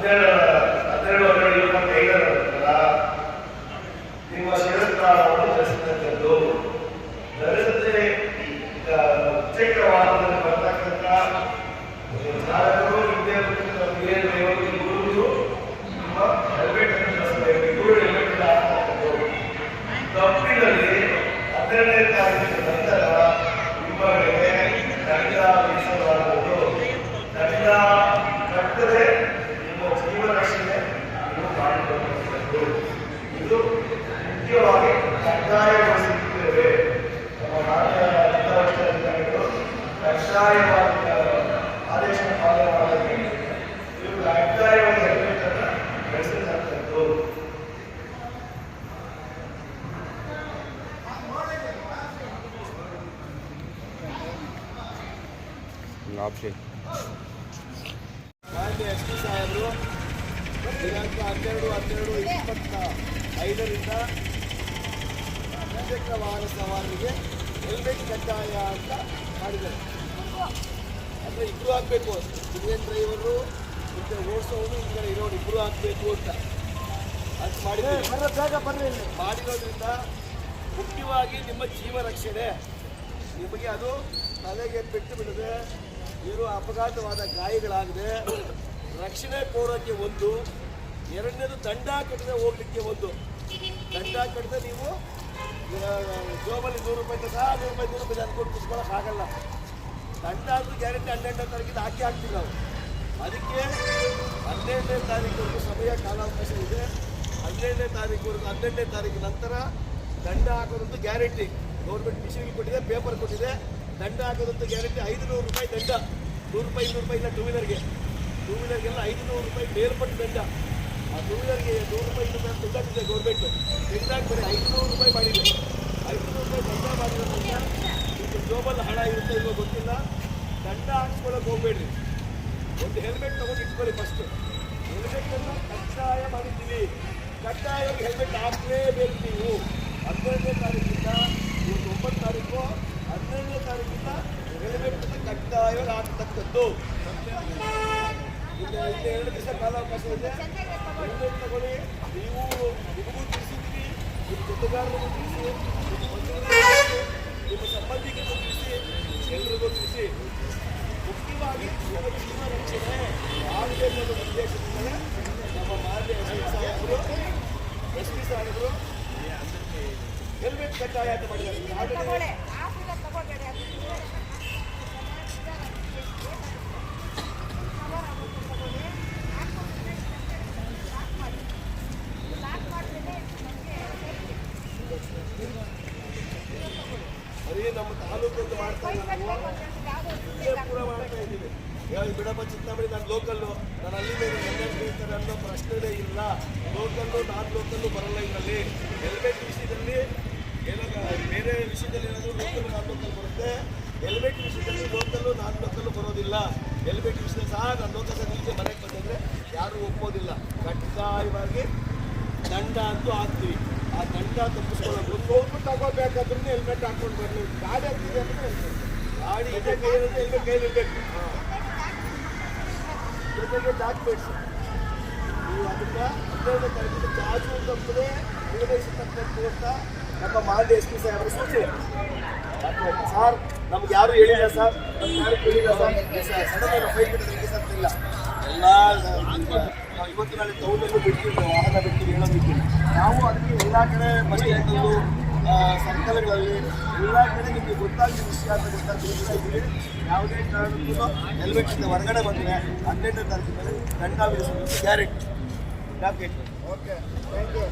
12/12/25 ನಿಮ್ಮ ಶಿರಸ್ತ್ರಾಣವನ್ನು ಧರಿಸತಕ್ಕದ್ದು. ಧರಿಸದೆ ದ್ವಿಚಕ್ರ ವಾಹನದಲ್ಲಿ ಬರ್ತಕ್ಕಂಥ ಚಾಲಕರು ಗುರುಗಳು ನಿಮ್ಮ ಹೆಲ್ಮೆಟ್ ಅನ್ನು ಧರಿಸಬೇಕು. ಇವರು ಹೆಲ್ಮೆಟ್ ಹಾಕತಕ್ಕದ್ದು. ತಪ್ಪಿನಲ್ಲಿ 12ನೇ ತಾರೀಕಿನ ನಂತರ ನಿಮ್ಮಗಳಿಗೆ ದಂಡ ವಿಧಿಸಲಾಗುವುದು. ದಂಡ ಕಟ್ಟದೆ ನಿಮ್ಮ ಜೀವ ರಕ್ಷಣೆ ನೀವು ಮಾಡಿಕೊಳ್ಳಬಹುದು. ಇದು ಮುಖ್ಯವಾಗಿ ಕಡ್ಡಾಯಗೊಳಿಸುತ್ತೇವೆ. ನಮ್ಮ ರಾಜ್ಯ ಅಧಿಕಾರಿಗಳು ಕಡ್ಡಾಯವಾಗಿ ಆದೇಶ ಪಾಲನೆ ಮಾಡಬೇಕು. ಇದು ಕಡ್ಡಾಯವಾಗಿ ಹೆಲ್ಮೆಟ್ ಅನ್ನು ಧರಿಸತಕ್ಕದ್ದು. ಮಾನ್ಯ ಎಸ್ ಪಿ ಸಾಹೇಬರು ದಿನಾಂಕ 12/12/25 ದ್ವಿಚಕ್ರ ವಾಹನ ಸವಾರರಿಗೆ ಹೆಲ್ಮೆಟ್ ಕಡ್ಡಾಯ ಅಂತ ಮಾಡಿದ್ದಾರೆ. ಅಂದರೆ ಇಬ್ಬರು ಆಗಬೇಕು, ಇಂಜಿನ್ ಡ್ರೈವರು ಮತ್ತು ಓಡಿಸೋನು ಹಿಂದೆ ಇರೋರು ಇಬ್ಬರು ಆಗಬೇಕು ಅಂತ ಮಾಡಿರೋದ್ರಿಂದ ಮುಖ್ಯವಾಗಿ ನಿಮ್ಮ ಜೀವ ರಕ್ಷಣೆ. ನಿಮಗೆ ಅದು ತಲೆಗೆ ಪೆಟ್ಟು ಬಿಡದೆ ಇರೋ ಅಪಘಾತವಾದ ಗಾಯಗಳಾಗದೆ ರಕ್ಷಣೆ ಕೋರೋಕ್ಕೆ ಒಂದು, ಎರಡನೇದು ದಂಡ ಕಟ್ಟದೆ ಹೋಗ್ಲಿಕ್ಕೆ ಒಂದು. ದಂಡ ಕಟ್ಟದೆ ನೀವು ಜೋಬಲ್ಲಿ 100 ರೂಪಾಯಿ ಸಹ 100 ರೂಪಾಯಿ ಅನ್ಕೊಂಡು ಕುತ್ಕೊಳ್ಳೋಕ್ಕಾಗಲ್ಲ. ದಂಡ ಆದರೂ ಗ್ಯಾರಂಟಿ 12ನೇ ತಾರೀಕಿಂದ ಹಾಕ್ತೀವಿ ನಾವು. ಅದಕ್ಕೆ 12ನೇ ತಾರೀಕುವರೆಗೂ ಸಮಯ ಕಾಲಾವಕಾಶ ಇದೆ. 12ನೇ ತಾರೀಕುವರೆಗೂ 12ನೇ ತಾರೀಕು ನಂತರ ದಂಡ ಹಾಕೋದಂತೂ ಗ್ಯಾರಂಟಿ. ಗೌರ್ಮೆಂಟ್ ಮಿಷನ್ಗೆ ಕೊಟ್ಟಿದೆ, ಪೇಪರ್ ಕೊಟ್ಟಿದೆ. ದಂಡ ಹಾಕೋದಂತೂ ಗ್ಯಾರಂಟಿ. 500 ರೂಪಾಯಿ ದಂಡ. 100 ರೂಪಾಯಿ 200 ರೂಪಾಯಿ ಇಲ್ಲ. ಟೂ ವೀಲರ್ಗೆಲ್ಲ 500 ರೂಪಾಯಿ ಮೇಲ್ಪಟ್ಟು ದಂಡ. ಆ ಟೂ ವೀಲರ್ಗೆ 100 ರೂಪಾಯಿ ತೆಗೆದಾಕಿದೆ ಗೌರ್ಮೆಂಟ್. ತೆಗೆದಾಕಿ ಬರೀ 500 ರೂಪಾಯಿ ಮಾಡಿದೆ. 500 ರೂಪಾಯಿ ದಂಡ ಮಾಡಿರೋದ್ರಿಂದ ನಿಮಗೆ ಜೋಬಲ್ಲಿ ಹಣ ಇರುತ್ತೆ ಇಲ್ವೋ ಗೊತ್ತಿಲ್ಲ. ದಂಡ ಹಾಕ್ಸ್ಕೊಳ್ಳೋಕೆ ಹೋಗಬೇಡ್ರಿ. ಒಂದು ಹೆಲ್ಮೆಟ್ ತೊಗೊಂಡು ಇಟ್ಕೊಳ್ಳಿ. ಫಸ್ಟು ಹೆಲ್ಮೆಟನ್ನು ಕಡ್ಡಾಯ ಮಾಡಿದ್ದೀವಿ. ಕಡ್ಡಾಯವಾಗಿ ಹೆಲ್ಮೆಟ್ ಹಾಕಲೇಬೇಕು ನೀವು. 12ನೇ ತಾರೀಕಿಂದ 9 ತಾರೀಕು 12ನೇ ತಾರೀಕಿಂದ ಹೆಲ್ಮೆಟ್ ಕಡ್ಡಾಯವಾಗಿ ಹಾಕತಕ್ಕದ್ದು. ಇನ್ನು 2 ದಿವಸ ಕಾಲಾವಕಾಶ ಇದೆ. ಹೆಲ್ಮೆಟ್ ತಗೊಳ್ಳಿ. ನೀವು ನಿಮಗೂ ತಿಳಿಸಿದ್ದೀವಿ, ನಿಮ್ಮ ಜೊತೆಗಾರರಿಗೂ ತಿಳಿಸಿ, ನಿಮ್ಮ ಸಂಬಂಧಿಕರಿಗೂ ತಿಳಿಸಿ, ಎಲ್ಲರಿಗೂ ತಿಳಿಸಿ. ಮುಖ್ಯವಾಗಿ ನಿಮ್ಮ ಜೀವ ರಕ್ಷಣೆ ಆಗಬೇಕು ಅನ್ನೋ ಉದ್ದೇಶದಿಂದಲೇ ನಮ್ಮ ಮಾನ್ಯ ಎಸ್ ಪಿ ಸಾಹೇಬರು ಹೆಲ್ಮೆಟ್ ಕಡ್ಡಾಯ ಅಂತ ಮಾಡಿದ್ದಾರೆ. ಅದೇ ನಮ್ಮ ತಾಲೂಕಲ್ಲಿ ಮಾಡ್ತಾ ಇದ್ದೀವಿ, ಪೂರ ಮಾಡ್ತಾ ಇದ್ದೀವಿ. ಬಿಡಪ್ಪ ಚಿಂತಾಮಣಿ ನಾನು ಲೋಕಲ್ಲು, ನಾನು ಅಲ್ಲಿ ನನ್ನ ಅನ್ನೋ ಪ್ರಶ್ನೆನೇ ಇಲ್ಲ. ಲೋಕಲ್ಲು ನಾನ್ ಲೋಕಲ್ಲು ಬರಲ್ಲ ಇದರಲ್ಲಿ. ಹೆಲ್ಮೆಟ್ ವಿಷಯದಲ್ಲಿ ಏನೋ ಬೇರೆ ವಿಷಯದಲ್ಲಿ ಏನಾದರೂ ಲೋಕಲ್ಲು ನಾನ್ ಲೋಕಲ್ ಬರುತ್ತೆ. ಹೆಲ್ಮೆಟ್ ವಿಷಯದಲ್ಲಿ ಲೋಕಲ್ಲು ನಾನ್ ಲೋಕಲ್ಲು ಬರೋದಿಲ್ಲ. ಹೆಲ್ಮೆಟ್ ವಿಷಯ ಸಹ ನಾನು ಲೋಕಲ್ ನಿಲ್ಸಿ ಮನೆಗೆ ಬಂದರೆ ಯಾರೂ ಒಪ್ಪೋದಿಲ್ಲ. ಕಡ್ಡಾಯವಾಗಿ ದಂಡ ಅಂತೂ ಹಾಕ್ತೀವಿ. ಆ ದಂಡ ತಪ್ಪಿಸ್ಕೊಳ್ಳೋದು ಹೋಗ್ಬಿಟ್ಟು ತಗೋಬೇಕಾದ್ರೂ ಹೆಲ್ಮೆಟ್ ಹಾಕ್ಕೊಂಡು ಬರಲಿ. ಗಾಡಿ ಆಗ್ತಿದೆ ಅಂದರೆ ಗಾಡಿ ಇದೆ ಕೈಯಲ್ಲಿ ಹೆಲ್ಮೆಟ್ ಕೈಲಿರ್ಬೇಕು. ಜೊತೆಗೆ ಡಾಕ್ಯುಮೆಂಟ್ಸ್ ನೀವು ಅದನ್ನು 12ನೇ ತಾರೀಕಿನ ಚಾರ್ಜು ತಪ್ಪದೆ ನಿರ್ವಹಿಸತಕ್ಕದ್ದು ಅಂತ ನಮ್ಮ ಮಾನ್ಯ ಎಸ್ ಪಿ ಸಾಹೇಬರು ಸೂಚನೆ. ಸರ್ ನಮ್ಗೆ ಯಾರು ಹೇಳಿಲ್ಲ ಸರ್, ಯಾರು ಹೇಳಿಲ್ಲ ಸರ್. ಸಡನ್ ಫೈಲ್ ಬಿಟ್ಟಿಲ್ಲ. ಎಲ್ಲ ನಾವು ಇವತ್ತು ನಾಳೆ ಟೌನಲ್ಲೂ ಬಿಡ್ತೀವಿ, ವಾಹನ ಬಿಡ್ತೀವಿ, ಹೇಳೋದಕ್ಕೆ ನಾವು ಅದಕ್ಕೆ ಎಲ್ಲ ಕಡೆ ಬಸ್ ಸ್ಟ್ಯಾಂಡಲ್ಲೂ ಸರ್ಕಲ್ಗಳಲ್ಲಿ ಎಲ್ಲ ಕಡೆ ನಿಮಗೆ ಗೊತ್ತಾಗಿದ್ದ ವಿಷಯ ಅಂತ ಗೊತ್ತಾಗ್ತಾ ಇದ್ದೀವಿ. ಯಾವುದೇ ಕಾರಣಕ್ಕೂ ಹೆಲ್ಮೆಟ್ ಹೊರಗಡೆ ಬಂದರೆ 12ನೇ ತಾರೀಕಿನಲ್ಲಿ ದಂಡ ವಿಧಿಸೋದು ಗ್ಯಾರಂಟಿ. Okay, thank you.